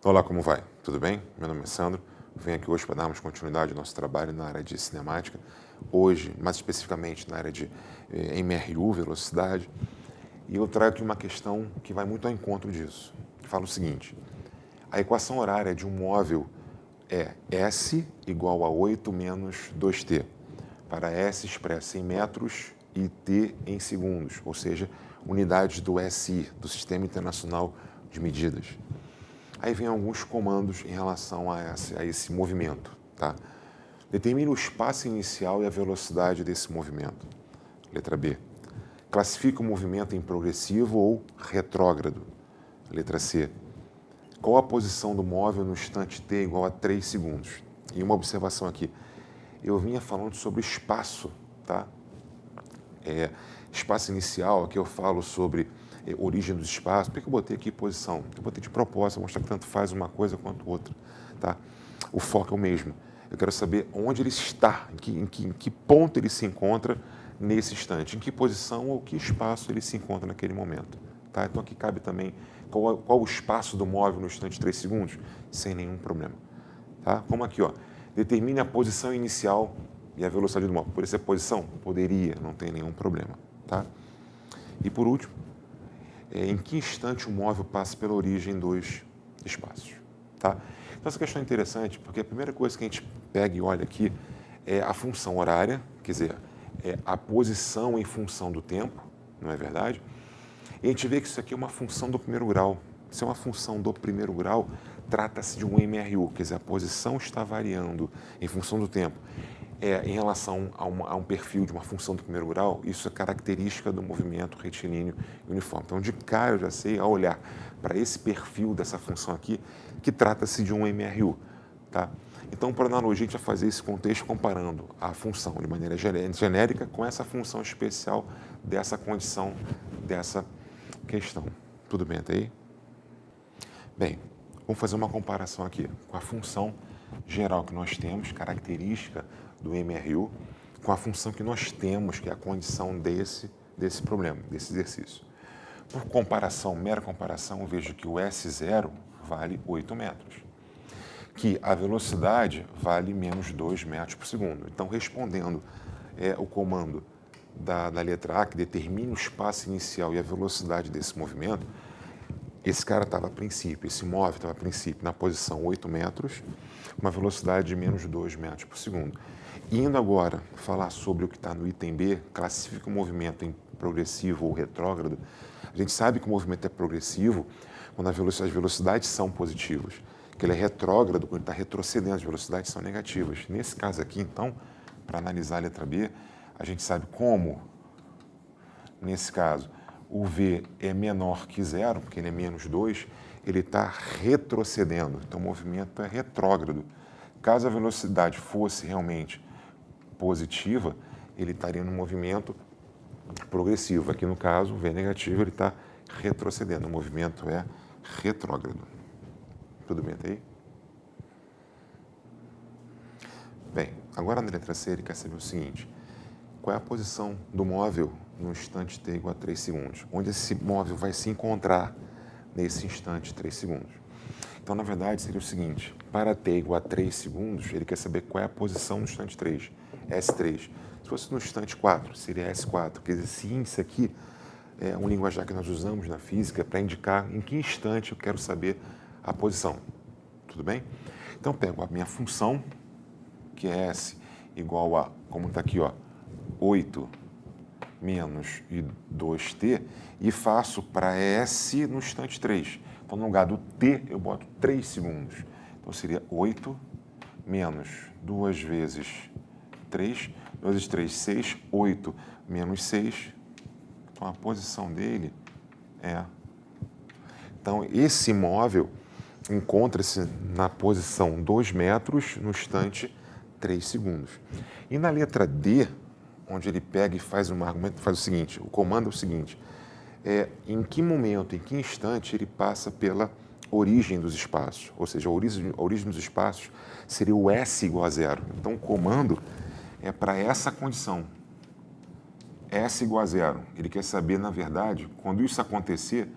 Olá, como vai? Tudo bem? Meu nome é Sandro. Venho aqui hoje para darmos continuidade ao nosso trabalho na área de cinemática. Hoje, mais especificamente na área de MRU, velocidade. E eu trago aqui uma questão que vai muito ao encontro disso. Fala o seguinte: a equação horária de um móvel é S igual a 8 menos 2t, para S expressa em metros e t em segundos, ou seja, unidades do SI, do Sistema Internacional de Medidas. Aí vem alguns comandos em relação a esse movimento. Tá? Determine o espaço inicial e a velocidade desse movimento. Letra B. Classifique o movimento em progressivo ou retrógrado. Letra C. Qual a posição do móvel no instante t igual a 3 segundos? E uma observação aqui. Eu vinha falando sobre espaço, tá? Espaço inicial, aqui eu falo sobre origem dos espaços. Por que eu botei aqui posição? Eu botei de propósito, para mostrar que tanto faz uma coisa quanto outra. Tá? O foco é o mesmo. Eu quero saber onde ele está, em que ponto ele se encontra nesse instante, em que posição ou que espaço ele se encontra naquele momento. Tá? Então aqui cabe também qual o espaço do móvel no instante de 3 segundos, sem nenhum problema. Tá? Como aqui, ó, determine a posição inicial e a velocidade do móvel. Poderia ser posição? Poderia, não tem nenhum problema. Tá? E por último, em que instante o móvel passa pela origem dos espaços. Tá? Então essa questão é interessante porque a primeira coisa que a gente pega e olha aqui é a função horária, quer dizer, é a posição em função do tempo, não é verdade? E a gente vê que isso aqui é uma função do primeiro grau. Se é uma função do primeiro grau, trata-se de um MRU, quer dizer, a posição está variando em função do tempo. Em relação a um perfil de uma função do primeiro grau, isso é característica do movimento retilíneo uniforme. Então, de cara, eu já sei, ao olhar para esse perfil dessa função aqui, que trata-se de um MRU. Tá? Então, por analogia, a gente vai fazer esse contexto comparando a função de maneira genérica com essa função especial dessa condição, dessa questão. Tudo bem até aí? Bem, vamos fazer uma comparação aqui com a função geral que nós temos, característica do MRU, com a função que nós temos, que é a condição desse problema, desse exercício. Por comparação, mera comparação, eu vejo que o S0 vale 8 metros, que a velocidade vale menos 2 metros por segundo. Então, respondendo o comando da letra A, que determina o espaço inicial e a velocidade desse movimento, esse cara estava a princípio, esse móvel estava a princípio na posição 8 metros, uma velocidade de menos 2 metros por segundo. Indo agora falar sobre o que está no item B, classifica o movimento em progressivo ou retrógrado. A gente sabe que o movimento é progressivo quando as velocidades são positivas, que ele é retrógrado quando ele está retrocedendo, as velocidades são negativas. Nesse caso aqui, então, para analisar a letra B, a gente sabe como, nesse caso, o V é menor que zero, porque ele é menos 2, ele está retrocedendo, então o movimento é retrógrado. Caso a velocidade fosse realmente positiva, ele estaria no movimento progressivo. Aqui no caso, o V negativo, ele está retrocedendo, o movimento é retrógrado. Tudo bem até aí? Bem, agora na letra C ele quer saber o seguinte: qual é a posição do móvel no instante t igual a 3 segundos? Onde esse móvel vai se encontrar nesse instante 3 segundos? Então, na verdade, seria o seguinte: para t igual a 3 segundos, ele quer saber qual é a posição no instante 3, S3. Se fosse no instante 4, seria S4. Quer dizer, esse índice aqui é um linguajar que nós usamos na física para indicar em que instante eu quero saber a posição. Tudo bem? Então, pego a minha função, que é S igual a, como está aqui, ó, 8 menos 2t, e faço para S no instante 3. Então, no lugar do t, eu boto 3 segundos. Então, seria 8 menos 2 vezes 3, 2 vezes 3, 6, 8 menos 6. Então, a posição dele é... Então, esse móvel encontra-se na posição 2 metros no instante 3 segundos. E na letra D, onde ele pega e faz um argumento, faz o seguinte, o comando é o seguinte: em que momento, em que instante ele passa pela origem dos espaços, ou seja, a origem dos espaços seria o S igual a zero. Então, o comando é para essa condição, S igual a zero. Ele quer saber, na verdade, quando isso acontecer,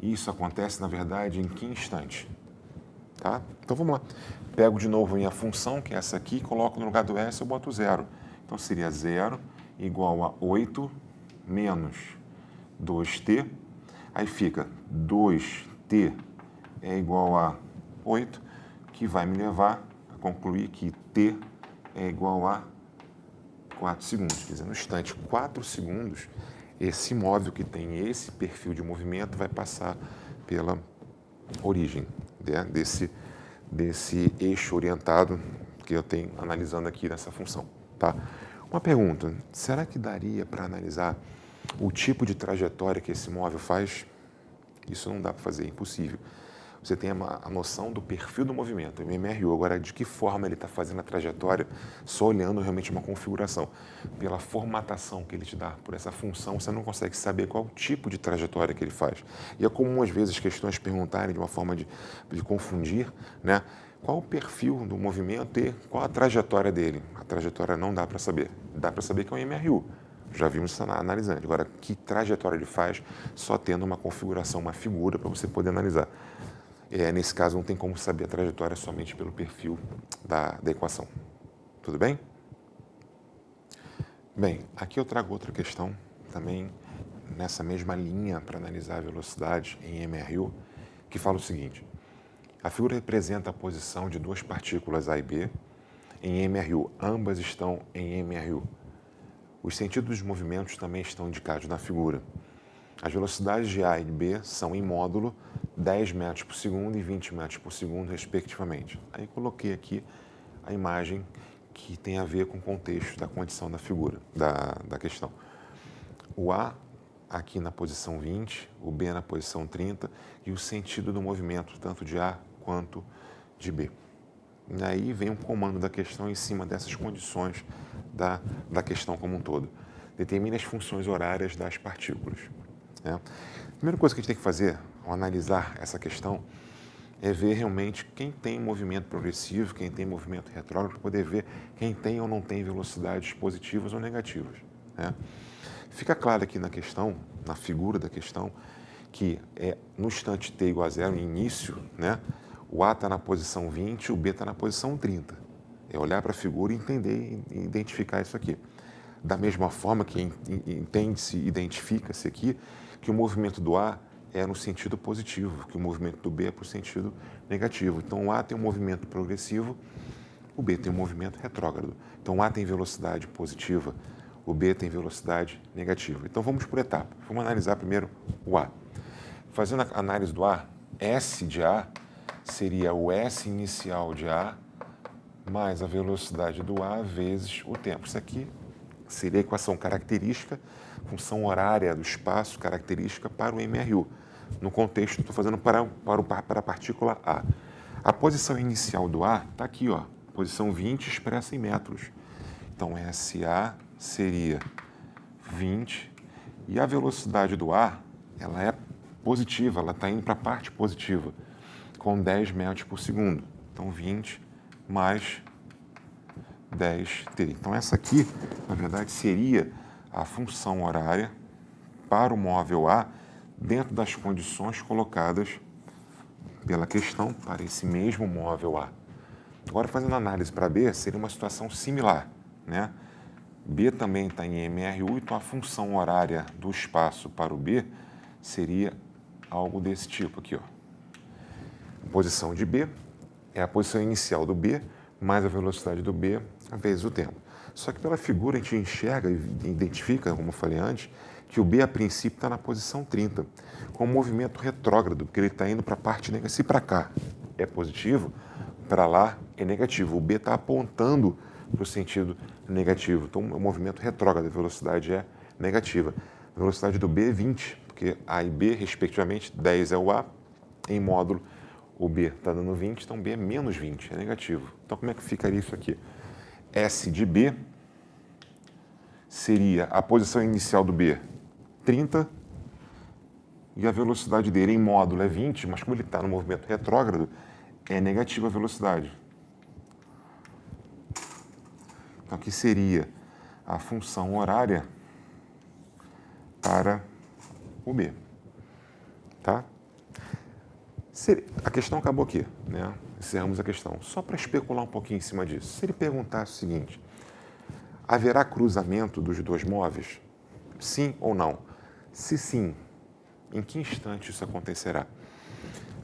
isso acontece, na verdade, em que instante? Tá? Então vamos lá. Pego de novo minha função, que é essa aqui, coloco no lugar do S, eu boto 0. Então seria 0 igual a 8 menos 2t. Aí fica 2t é igual a 8, que vai me levar a concluir que t é igual a 4 segundos. Quer dizer, no instante 4 segundos, esse móvel que tem esse perfil de movimento vai passar pela origem, né, desse eixo orientado que eu tenho analisando aqui nessa função. Tá? Uma pergunta, será que daria para analisar o tipo de trajetória que esse móvel faz? Isso não dá para fazer, é impossível. Você tem a noção do perfil do movimento, o MRU. Agora, de que forma ele está fazendo a trajetória, só olhando realmente uma configuração. Pela formatação que ele te dá, por essa função, você não consegue saber qual tipo de trajetória que ele faz. E é comum, às vezes, as questões perguntarem de uma forma de confundir, né? Qual o perfil do movimento e qual a trajetória dele. A trajetória não dá para saber. Dá para saber que é um MRU. Já vimos isso analisando. Agora, que trajetória ele faz, só tendo uma configuração, uma figura para você poder analisar. Nesse caso, não tem como saber a trajetória somente pelo perfil da equação. Tudo bem? Bem, aqui eu trago outra questão, também nessa mesma linha para analisar a velocidade em MRU, que fala o seguinte. A figura representa a posição de duas partículas A e B em MRU. Ambas estão em MRU. Os sentidos dos movimentos também estão indicados na figura. As velocidades de A e de B são, em módulo, 10 metros por segundo e 20 metros por segundo, respectivamente. Aí coloquei aqui a imagem que tem a ver com o contexto da condição da figura, da questão. O A aqui na posição 20, o B na posição 30 e o sentido do movimento, tanto de A quanto de B. E aí vem um comando da questão em cima dessas condições da questão como um todo. Determine as funções horárias das partículas. Né? A primeira coisa que a gente tem que fazer ao analisar essa questão é ver realmente quem tem movimento progressivo, quem tem movimento retrógrado, para poder ver quem tem ou não tem velocidades positivas ou negativas. Né? Fica claro aqui na questão, na figura da questão, que no instante t igual a 0, no início, né, o A está na posição 20, o B está na posição 30. É olhar para a figura e entender e identificar isso aqui. Da mesma forma que entende-se, identifica-se aqui, que o movimento do A é no sentido positivo, que o movimento do B é para o sentido negativo. Então, o A tem um movimento progressivo, o B tem um movimento retrógrado. Então, o A tem velocidade positiva, o B tem velocidade negativa. Então, vamos por etapa. Vamos analisar primeiro o A. Fazendo a análise do A, S de A seria o S inicial de A mais a velocidade do A vezes o tempo. Isso aqui seria a equação característica, função horária do espaço característica para o MRU. No contexto, estou fazendo para a partícula A. A posição inicial do A está aqui, ó, posição 20 expressa em metros. Então, SA seria 20 e a velocidade do A, ela é positiva, ela está indo para a parte positiva, com 10 metros por segundo. Então, 20 mais 10t. Então, essa aqui, na verdade, seria a função horária para o móvel A dentro das condições colocadas pela questão para esse mesmo móvel A. Agora, fazendo análise para B, seria uma situação similar, né? B também está em MRU, então a função horária do espaço para o B seria algo desse tipo aqui, ó. A posição de B é a posição inicial do B, mais a velocidade do B, vezes o tempo. Só que pela figura a gente enxerga e identifica, como eu falei antes, que o B a princípio está na posição 30, com um movimento retrógrado, porque ele está indo para a parte negativa. Se para cá é positivo, para lá é negativo. O B está apontando para o sentido negativo. Então, o movimento retrógrado, a velocidade é negativa. A velocidade do B é 20, porque A e B, respectivamente, 10 é o A, em módulo o B está dando 20, então B é menos 20, é negativo. Então, como é que ficaria isso aqui? S de B seria a posição inicial do B, 30, e a velocidade dele em módulo é 20, mas como ele está no movimento retrógrado, é negativa a velocidade. Então, aqui seria a função horária para o B. Tá? A questão acabou aqui, né? Encerramos a questão. Só para especular um pouquinho em cima disso. Se ele perguntasse o seguinte, haverá cruzamento dos dois móveis? Sim ou não? Se sim, em que instante isso acontecerá?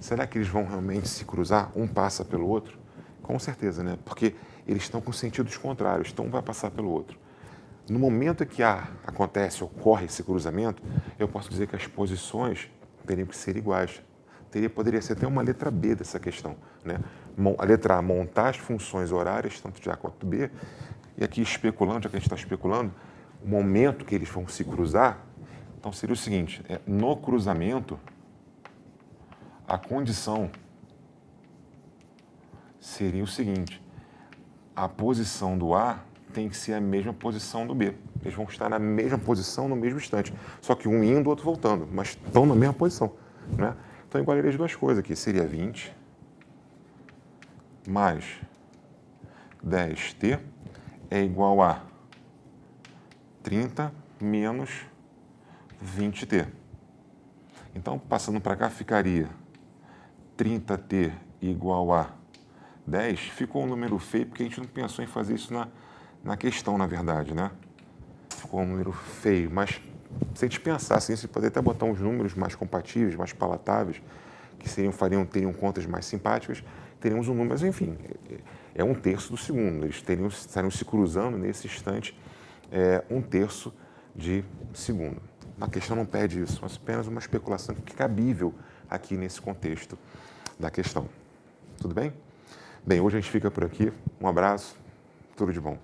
Será que eles vão realmente se cruzar? Um passa pelo outro? Com certeza, né? Porque eles estão com sentidos contrários, então um vai passar pelo outro. No momento em que ocorre esse cruzamento, eu posso dizer que as posições teriam que ser iguais. Poderia ser até uma letra B dessa questão, né? A letra A, montar as funções horárias, tanto de A quanto B, e aqui especulando, já que a gente está especulando, o momento que eles vão se cruzar, então seria o seguinte, no cruzamento, a condição seria o seguinte, a posição do A tem que ser a mesma posição do B. Eles vão estar na mesma posição no mesmo instante, só que um indo, o outro voltando, mas estão na mesma posição, né? Então, igualaria as duas coisas aqui. Seria 20 mais 10t é igual a 30 menos 20t. Então, passando para cá, ficaria 30t igual a 10. Ficou um número feio, porque a gente não pensou em fazer isso na questão, na verdade, né? Ficou um número feio, mas se a gente pensasse nisso, poderia até botar uns números mais compatíveis, mais palatáveis, que teriam contas mais simpáticas, teríamos um número, mas enfim, é um terço do segundo. Eles estariam se cruzando nesse instante um terço de segundo. A questão não pede isso, mas apenas uma especulação que é cabível aqui nesse contexto da questão. Tudo bem? Bem, hoje a gente fica por aqui. Um abraço, tudo de bom.